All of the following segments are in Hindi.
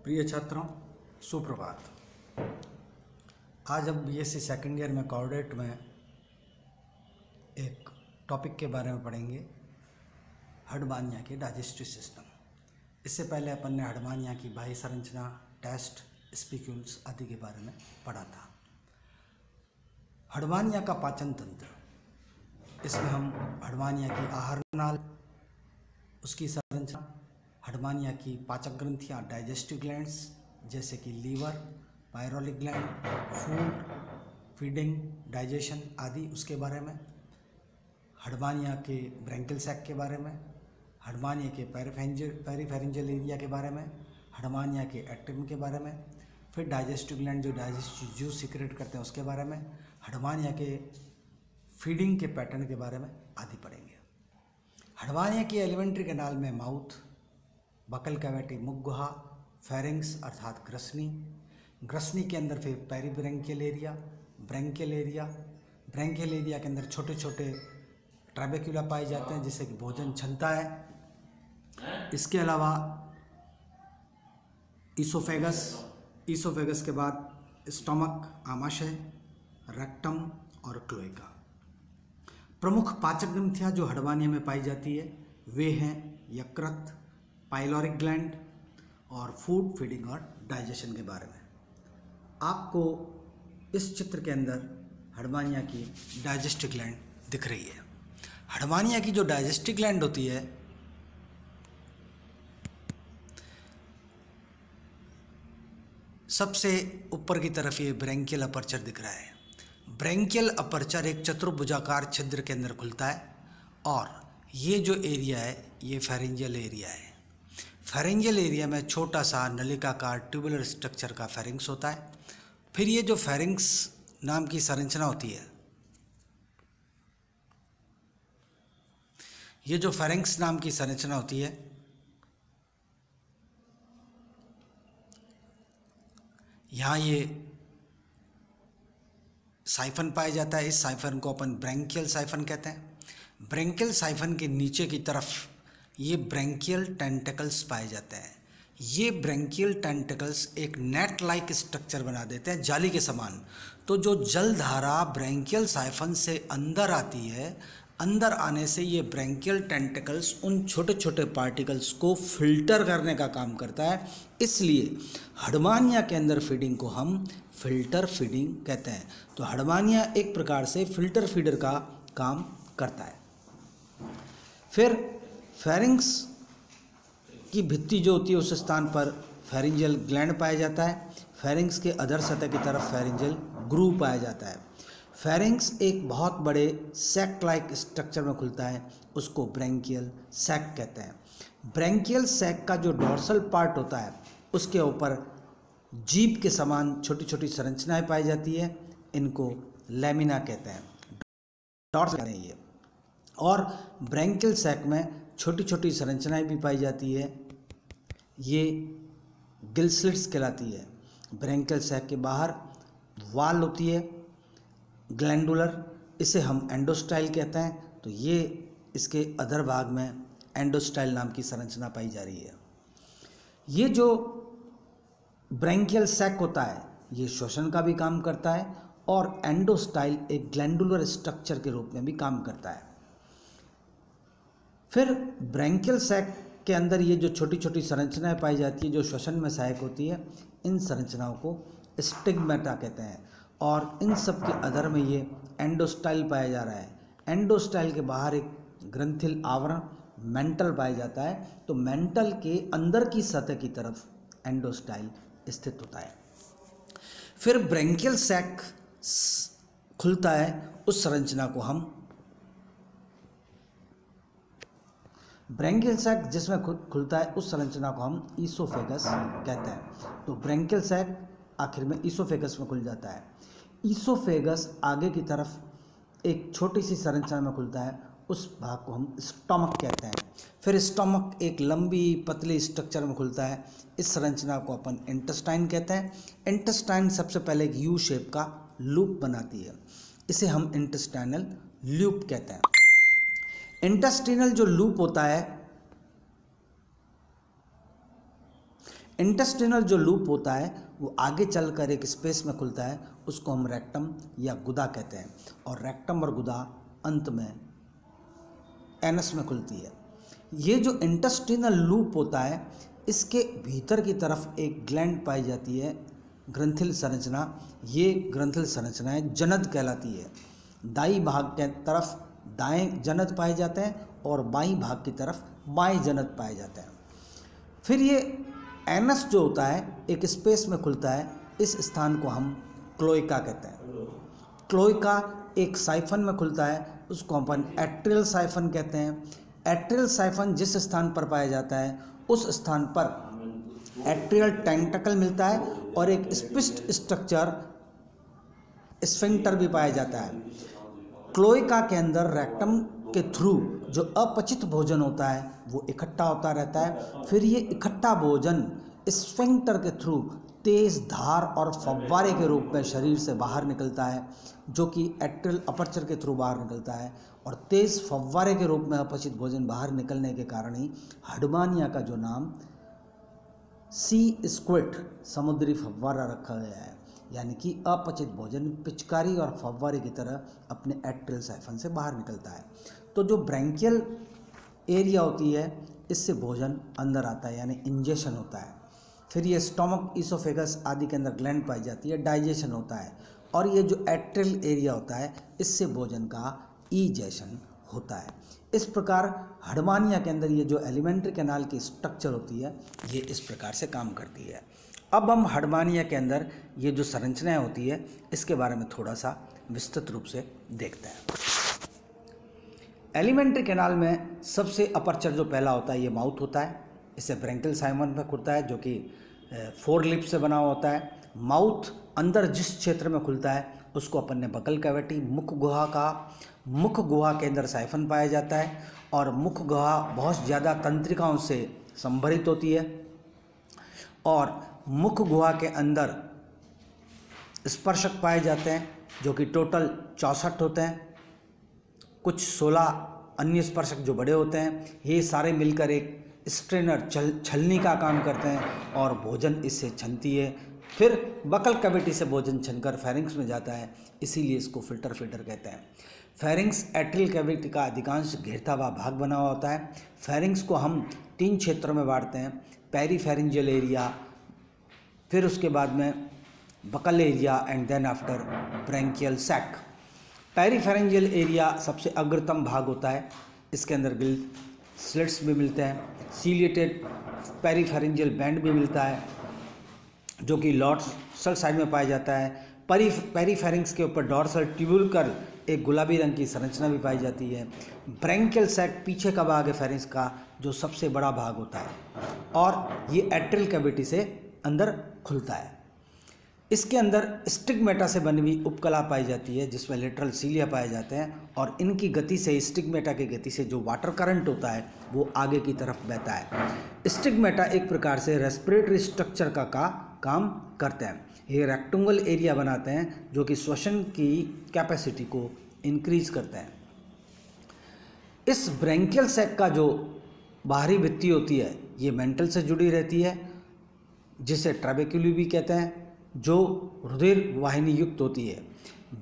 प्रिय छात्रों, सुप्रभात। आज हम बीएससी सेकेंड ईयर में कोऑर्डिनेट में एक टॉपिक के बारे में पढ़ेंगे, हर्डमानिया के डाइजेस्टिव सिस्टम। इससे पहले अपन ने हर्डमानिया की बाह्य संरचना, टेस्ट, स्पीक्यूल्स आदि के बारे में पढ़ा था। हर्डमानिया का पाचन तंत्र, इसमें हम हर्डमानिया की आहार नाल, उसकी संरचना, हर्डमानिया की पाचक ग्रंथियाँ, डाइजेस्टिव ग्लैंड्स जैसे कि liver, pyloric gland, food, feeding, digestion आदि, उसके बारे में, हर्डमानिया के ब्रैंकियल सैक के बारे में, हर्डमानिया के पेरिफेरेंजियल एरिया के बारे में, हर्डमानिया के एट्रियम के बारे में, फिर डाइजेस्टिव ग्लैंड जो डाइजेस्टिव जूस सीक्रेट करते हैं उसके बारे में, हर्डमानिया के फीडिंग के पैटर्न के बारे में आदि पढ़ेंगे। हर्डमानिया की एलिमेंट्री कैनाल में माउथ, बकल कैविटी मुख गुहा, फेरिंग्स अर्थात ग्रसनी के अंदर फिर पेरीब्रैंकियल एरिया, ब्रैंकियल एरिया के अंदर छोटे छोटे ट्रैबेक्युला पाए जाते हैं जिससे कि भोजन क्षमता है। इसके अलावा ईसोफेगस के बाद स्टमक, आमाशय, रेक्टम और क्लोएका। प्रमुख पाचक ग्रंथियाँ जो हर्डमानिया में पाई जाती है वे हैं यकृत, पाइलोरिक ग्लैंड और फूड, फीडिंग और डाइजेशन के बारे में। आपको इस चित्र के अंदर हर्डमानिया की डाइजेस्टिव ग्लैंड दिख रही है। हर्डमानिया की जो डाइजेस्टिव ग्लैंड होती है सबसे ऊपर की तरफ ये ब्रैंकियल अपर्चर दिख रहा है। ब्रैंकियल अपर्चर एक चतुर्भुजाकार छिद्र के अंदर खुलता है और ये जो एरिया है ये फेरेंजियल एरिया है। फेरेंजियल एरिया में छोटा सा नलिकाकार ट्यूबुलर स्ट्रक्चर का फेरिंग्स होता है। फिर ये जो फेरिंग्स नाम की संरचना होती है, ये जो फेरिंग्स नाम की संरचना होती है, यहाँ ये साइफन पाया जाता है। इस साइफन को अपन ब्रैंकियल साइफन कहते हैं। ब्रैंकियल साइफन के नीचे की तरफ ये ब्रैंकियल टेंटिकल्स पाए जाते हैं। ये ब्रैंकियल टेंटिकल्स एक नेट लाइक स्ट्रक्चर बना देते हैं, जाली के समान। तो जो जलधारा ब्रैंकियल साइफन से अंदर आती है, अंदर आने से ये ब्रैंकियल टेंटिकल्स उन छोटे छोटे पार्टिकल्स को फिल्टर करने का काम करता है। इसलिए हर्डमानिया के अंदर फीडिंग को हम फिल्टर फीडिंग कहते हैं। तो हर्डमानिया एक प्रकार से फिल्टर फीडर का काम करता है। फिर फेरिंग्स की भित्ति जो होती है उस स्थान पर फेरिंजियल ग्लैंड पाया जाता है। फेरिंग्स के अधर सतह की तरफ फेरिंजियल ग्रूव पाया जाता है। फेरिंग्स एक बहुत बड़े सैक लाइक स्ट्रक्चर में खुलता है, उसको ब्रैंकियल सैक कहते हैं। ब्रैंकियल सैक का जो डोर्सल पार्ट होता है उसके ऊपर जीभ के समान छोटी छोटी संरचनाएं पाई जाती है, इनको लैमिना कहते हैं, डॉर्सल कहते हैं ये। और ब्रैंकियल सैक में छोटी छोटी संरचनाएं भी पाई जाती है, ये गिल स्लिट्स कहलाती है। ब्रैंकियल सैक के बाहर वाल होती है ग्लैंडुलर, इसे हम एंडोस्टाइल कहते हैं। तो ये इसके अधर भाग में एंडोस्टाइल नाम की संरचना पाई जा रही है। ये जो ब्रैंकियल सैक होता है ये श्वसन का भी काम करता है और एंडोस्टाइल एक ग्लैंडुलर स्ट्रक्चर के रूप में भी काम करता है। फिर ब्रैंकियल सैक के अंदर ये जो छोटी छोटी संरचनाएं पाई जाती है जो श्वसन में सहायक होती है, इन संरचनाओं को स्टिग्मेटा कहते हैं। और इन सब के अधर में ये एंडोस्टाइल पाया जा रहा है। एंडोस्टाइल के बाहर एक ग्रंथिल आवरण मेंटल पाया जाता है। तो मेंटल के अंदर की सतह की तरफ एंडोस्टाइल स्थित होता है। फिर ब्रैंकियल सैक खुलता है, उस संरचना को हम ब्रैंकियल सैक जिसमें खुलता है उस संरचना को हम ईसोफेगस कहते हैं। तो ब्रैंकियल सैक आखिर में ईसोफेगस में खुल जाता है। ईसोफेगस आगे की तरफ एक छोटी सी संरचना में खुलता है, उस भाग को हम स्टमक कहते हैं। फिर स्टमक एक लंबी पतली स्ट्रक्चर में खुलता है, इस संरचना को अपन इंटेस्टाइन कहते हैं। इंटेस्टाइन सबसे पहले एक यू शेप का लूप बनाती है, इसे हम इंटेस्टाइनल लूप कहते हैं। इंटेस्टाइनल जो लूप होता है इंटेस्टिनल जो लूप होता है वो आगे चलकर एक स्पेस में खुलता है, उसको हम रेक्टम या गुदा कहते हैं, और रेक्टम और गुदा अंत में एनस में खुलती है। ये जो इंटेस्टिनल लूप होता है इसके भीतर की तरफ एक ग्लैंड पाई जाती है, ग्रंथिल संरचना। ये ग्रंथिल संरचनाएं जनद कहलाती है। दाई भाग के तरफ दाएं जनद पाए जाते हैं और बाईं भाग की तरफ बाएं जनद पाए जाते हैं। फिर ये एनस जो होता है एक स्पेस में खुलता है, इस स्थान को हम क्लोइका कहते हैं। क्लोइका एक साइफन में खुलता है, उसको अपन एट्रियल साइफन कहते हैं। एट्रियल साइफन जिस स्थान पर पाया जाता है उस स्थान पर एट्रियल टेंटकल मिलता है और एक स्पिस्ट स्ट्रक्चर स्फिंक्टर भी पाया जाता है। क्लोइका के अंदर रेक्टम के थ्रू जो अपचित भोजन होता है वो इकट्ठा होता रहता है। फिर ये इकट्ठा भोजन स्फिंक्टर के थ्रू तेज धार और फव्वारे के रूप में शरीर से बाहर निकलता है, जो कि एट्रियल अपर्चर के थ्रू बाहर निकलता है। और तेज फव्वारे के रूप में अपचित भोजन बाहर निकलने के कारण ही हडमानिया का जो नाम सी स्क्विड समुद्री फव्वारा रखा गया है, यानी कि अपचित भोजन पिचकारी और फव्वारे की तरह अपने एट्रियल साइफन से बाहर निकलता है। तो जो ब्रैंकियल एरिया होती है इससे भोजन अंदर आता है, यानी इंजेशन होता है। फिर ये स्टोमक, ईसोफेगस आदि के अंदर ग्लैंड पाई जाती है, डाइजेशन होता है। और ये जो एट्रियल एरिया होता है इससे भोजन का ईजेशन होता है। इस प्रकार हडमानिया के अंदर ये जो एलिमेंट्री कैनाल की स्ट्रक्चर होती है ये इस प्रकार से काम करती है। अब हम हडमानिया के अंदर ये जो संरचनाएं होती है इसके बारे में थोड़ा सा विस्तृत रूप से देखते हैं। एलिमेंट्री कैनाल में सबसे अपर्चर जो पहला होता है ये माउथ होता है। इसे ब्रैंकियल साइफन में खुलता है, जो कि 4 लिप से बना होता है। माउथ अंदर जिस क्षेत्र में खुलता है उसको अपन ने बकल कैविटी, मुख गुहा का। मुख गुहा के अंदर साइफन पाया जाता है और मुख गुहा बहुत ज़्यादा तंत्रिकाओं से संभरित होती है। और मुख गुहा के अंदर स्पर्शक पाए जाते हैं जो कि टोटल 64 होते हैं। कुछ 16 अन्य स्पर्शक जो बड़े होते हैं, ये सारे मिलकर एक स्ट्रेनर छलनी का काम करते हैं और भोजन इससे छनती है। फिर बकल कैविटी से भोजन छनकर फेरिंक्स में जाता है, इसीलिए इसको फिल्टर फीडर कहते हैं। फेरिंक्स एट्रियल कैविटी का अधिकांश घेरता हुआ भाग बना हुआ होता है। फेरिंक्स को हम 3 क्षेत्रों में बांटते हैं, पेरीफेरिंजियल एरिया, फिर उसके बाद में buccal area and then after branchial sac. Peripharyngeal area सबसे अग्रतम भाग होता है, इसके अंदर गिल स्लिट्स भी मिलते हैं, सीलिएटेड पेरीफेरिंजियल बैंड भी मिलता है जो कि डॉर्सल साइड में पाया जाता है। पेरीफेरिंक्स के ऊपर डॉर्सल ट्यूबुलर एक गुलाबी रंग की संरचना भी पाई जाती है। ब्रैंकियल सैक पीछे का भाग है फेरिंक्स का, जो सबसे बड़ा भाग होता है और ये एट्रियल कैविटी से अंदर खुलता है। इसके अंदर स्टिग्मेटा से बनी हुई उपकला पाई जाती है जिसमें लेटरल सीलिया पाए जाते हैं और इनकी गति से, स्टिग्मेटा की गति से जो वाटर करंट होता है वो आगे की तरफ बहता है। स्टिग्मेटा एक प्रकार से रेस्पिरेटरी स्ट्रक्चर का काम करते हैं। ये रेक्टेंगुलर एरिया बनाते हैं जो कि श्वसन की कैपेसिटी को इंक्रीज करते हैं। इस ब्रैंकियल सैक का जो बाहरी भित्ति होती है ये मेंटल से जुड़ी रहती है, जिसे ट्रैबेक्युली भी कहते हैं, जो रुधिर वाहिनी युक्त होती है।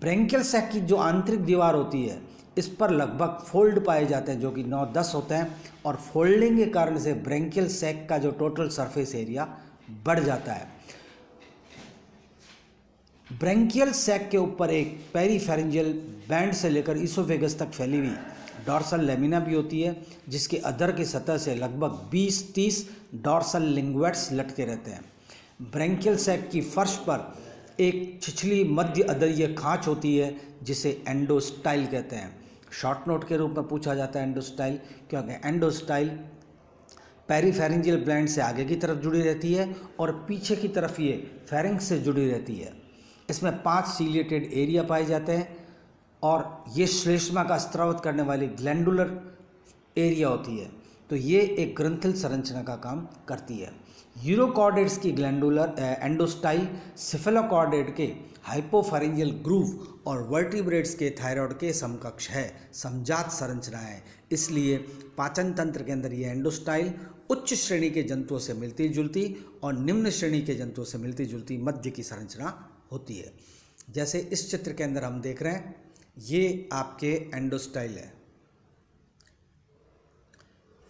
ब्रैंकियल सैक की जो आंतरिक दीवार होती है इस पर लगभग फोल्ड पाए जाते हैं जो कि 9-10 होते हैं और फोल्डिंग के कारण से ब्रैंकियल सैक का जो टोटल सरफेस एरिया बढ़ जाता है। ब्रैंकियल सैक के ऊपर एक पेरीफेरिंजियल बैंड से लेकर ईसोफेगस तक फैली हुई डॉर्सल लेमिना भी होती है, जिसके अधर की सतह से लगभग 20-30 डॉर्सल लिंग्वेट्स लटके रहते हैं। ब्रैंकियल सैक की फर्श पर एक छिछली मध्य अधरीय खांच होती है जिसे एंडोस्टाइल कहते हैं। शॉर्ट नोट के रूप में पूछा जाता है एंडोस्टाइल, क्योंकि एंडोस्टाइल पेरीफेरिंजियल बैंड से आगे की तरफ जुड़ी रहती है और पीछे की तरफ ये फेरिंक्स से जुड़ी रहती है। इसमें 5 सीलिएटेड एरिया पाए जाते हैं और ये श्लेष्मा का स्रावित करने वाली ग्लैंडुलर एरिया होती है। तो ये एक ग्रंथिल संरचना का काम करती है। यूरोकॉर्डेट्स की ग्लैंडुलर एंडोस्टाइल सिफेलोकॉर्डेट के हाइपोफेरिंजियल ग्रूव और वर्टिब्रेट्स के थायराइड के समकक्ष है, समजात संरचना है। इसलिए पाचन तंत्र के अंदर ये एंडोस्टाइल उच्च श्रेणी के जंतुओं से मिलती जुलती और निम्न श्रेणी के जंतुओं से मिलती जुलती मध्य की संरचना होती है। जैसे इस चित्र के अंदर हम देख रहे हैं, ये आपके एंडोस्टाइल है,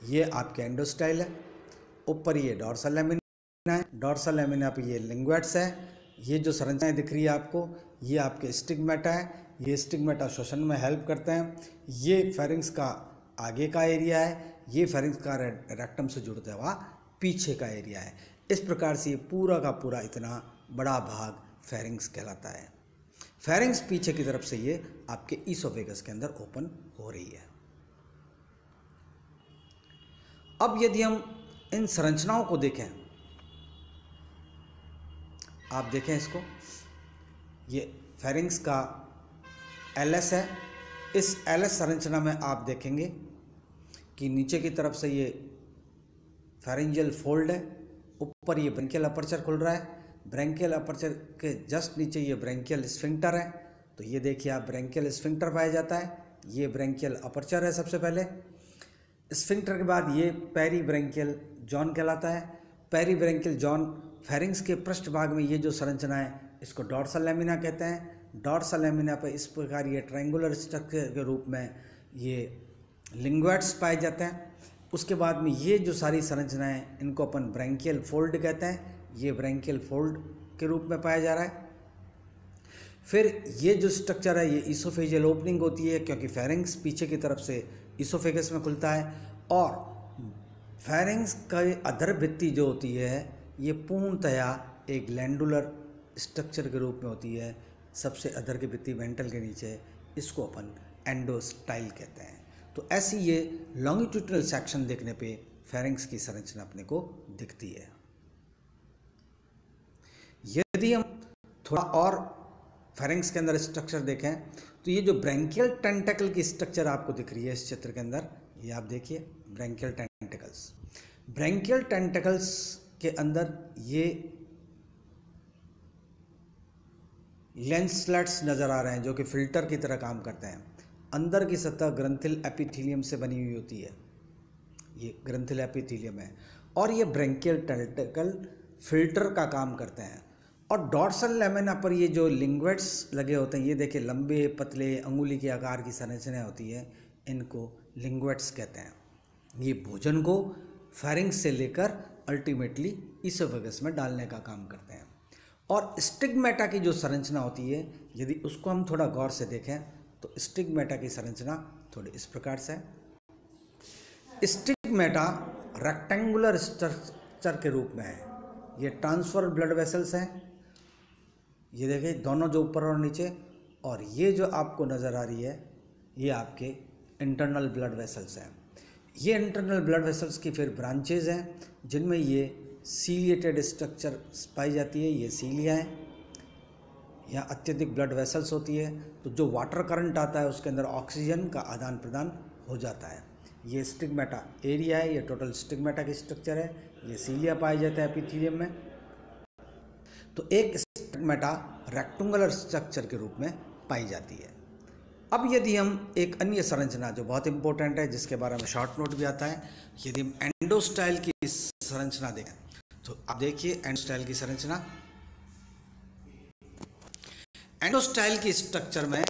ये आपके एंडोस्टाइल है, ऊपर ये डॉर्सल लैमिना है, डॉर्सल लैमिना पे ये लिंग्वेट्स है, ये जो संरचनाएं दिख रही है आपको, ये आपके स्टिग्मेटा है, ये स्टिग्मेटा श्वसन में हेल्प करते हैं, ये फेरिंक्स का आगे का एरिया है, ये फेरिंक्स का रेक्टम से जुड़ता हुआ पीछे का एरिया है। इस प्रकार से ये पूरा का पूरा इतना बड़ा भाग फेरिंक्स कहलाता है। फेरिंक्स पीछे की तरफ से ये आपके ईसोफेगस के अंदर ओपन हो रही है। अब यदि हम इन संरचनाओं को देखें, आप देखें इसको, ये फेरिंक्स का एलएस है। इस एलएस संरचना में आप देखेंगे कि नीचे की तरफ से ये फेरिंजियल फोल्ड है, ऊपर ये ब्रेंकियल अपर्चर खुल रहा है, ब्रेंकियल अपर्चर के जस्ट नीचे ये ब्रेंकियल स्फिंक्टर है। तो ये देखिए आप, ब्रेंकियल स्फिंक्टर पाया जाता है, ये ब्रेंकियल अपर्चर है सबसे पहले। स्फिंक्टर के बाद ये पेरी ब्रेंकियल जॉन कहलाता है। पेरी ब्रेंकियल जॉन फेरिंक्स के पृष्ठ भाग में ये जो संरचना है इसको डॉर्सल लैमिना कहते हैं। डॉर्सल लैमिना पर इस प्रकार ये ट्रायंगुलर स्ट्रक्चर के रूप में ये लिंग्वेट्स पाए जाते हैं। उसके बाद में ये जो सारी संरचनाएं इनको अपन ब्रेंकियल फोल्ड कहते हैं, ये ब्रेंकियल फोल्ड के रूप में पाया जा रहा है। फिर ये जो स्ट्रक्चर है ये ईसोफेजियल ओपनिंग होती है, क्योंकि फेरिंक्स पीछे की तरफ से ईसोफेगस में खुलता है और फेरिंक्स का अधर भित्ति जो होती है ये पूर्णतया एक ग्लैंडुलर स्ट्रक्चर के रूप में होती है। सबसे अधर की भित्ति वेंट्रल के नीचे, इसको अपन एंडोस्टाइल कहते हैं। तो ऐसी ये लॉन्गिट्यूडनल सेक्शन देखने पे फेरिंक्स की संरचना अपने को दिखती है। यदि हम थोड़ा और फेरिंक्स के अंदर स्ट्रक्चर देखें तो ये जो ब्रेंकियल टेंटेकल की स्ट्रक्चर आपको दिख रही है इस चित्र के अंदर, ये आप देखिए ब्रेंकियल टेंटेकल्स। ब्रेंकियल टेंटेकल्स के अंदर ये लेंसलेट्स नज़र आ रहे हैं जो कि फिल्टर की तरह काम करते हैं। अंदर की सतह ग्रंथिल एपिथेलियम से बनी हुई होती है, ये ग्रंथिल एपिथेलियम है, और ये ब्रेंकियल टेंटेकल फिल्टर का काम करते हैं। और डॉर्सल लैमिना पर ये जो लिंग्वेट्स लगे होते हैं, ये देखिए लंबे पतले अंगुली के आकार की संरचना होती है, इनको लिंग्वेट्स कहते हैं। ये भोजन को फेरिंक्स से लेकर अल्टीमेटली ईसोफेगस में डालने का काम करते हैं। और स्टिग्मेटा की जो संरचना होती है, यदि उसको हम थोड़ा गौर से देखें तो स्टिग्मेटा की संरचना थोड़ी इस प्रकार से है। स्टिग्मेटा रेक्टेंगुलर स्ट्रक्चर के रूप में है। ये ट्रांसफर ब्लड वेसल्स हैं, ये देखिए दोनों जो ऊपर और नीचे, और ये जो आपको नज़र आ रही है ये आपके इंटरनल ब्लड वेसल्स हैं। ये इंटरनल ब्लड वेसल्स की फिर ब्रांचेज हैं जिनमें ये सीलिएटेड स्ट्रक्चर पाई जाती है। ये सीलिया है, यहाँ अत्यधिक ब्लड वेसल्स होती है, तो जो वाटर करंट आता है उसके अंदर ऑक्सीजन का आदान प्रदान हो जाता है। ये स्टिग्मेटा एरिया है, ये टोटल स्टिग्मेटा की स्ट्रक्चर है, ये सीलिया पाया जाता है एपिथेलियम में। तो एक स्टिग्मेटा रेक्टेंगुलर स्ट्रक्चर के रूप में पाई जाती है। अब यदि हम एक अन्य संरचना जो बहुत इंपॉर्टेंट है, जिसके बारे में शॉर्ट नोट भी आता है, यदि हम एंडोस्टाइल की संरचना देखें तो आप देखिए एंडोस्टाइल की संरचना। एंडोस्टाइल की स्ट्रक्चर में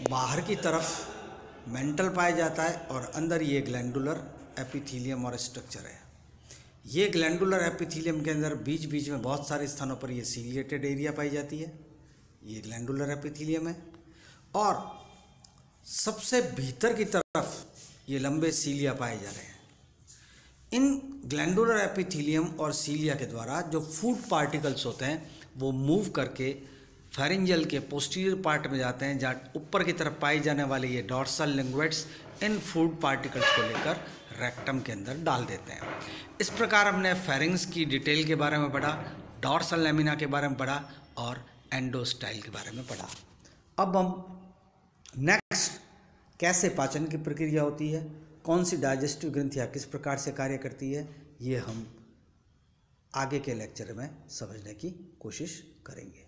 बाहर की तरफ मेंटल पाया जाता है और अंदर ये ग्लैंडुलर एपिथेलियम और स्ट्रक्चर है। ये ग्लैंडुलर एपिथेलियम के अंदर बीच बीच में बहुत सारे स्थानों पर ये सीलिएटेड एरिया पाई जाती है। ये ग्लैंडुलर एपिथेलियम है और सबसे भीतर की तरफ ये लंबे सीलिया पाए जा रहे हैं। इन ग्लैंडुलर एपिथेलियम और सीलिया के द्वारा जो फूड पार्टिकल्स होते हैं वो मूव करके फेरिंजियल के पोस्टीरियर पार्ट में जाते हैं, जहाँ ऊपर की तरफ पाई जाने वाले ये डॉर्सल लिंग्वेट्स इन फूड पार्टिकल्स को लेकर रेक्टम के अंदर डाल देते हैं। इस प्रकार हमने फेरिंक्स की डिटेल के बारे में पढ़ा, डॉर्सल लैमिना के बारे में पढ़ा और एंडोस्टाइल के बारे में पढ़ा। अब हम नेक्स्ट कैसे पाचन की प्रक्रिया होती है, कौन सी डाइजेस्टिव ग्रंथियाँ किस प्रकार से कार्य करती है, ये हम आगे के लेक्चर में समझने की कोशिश करेंगे।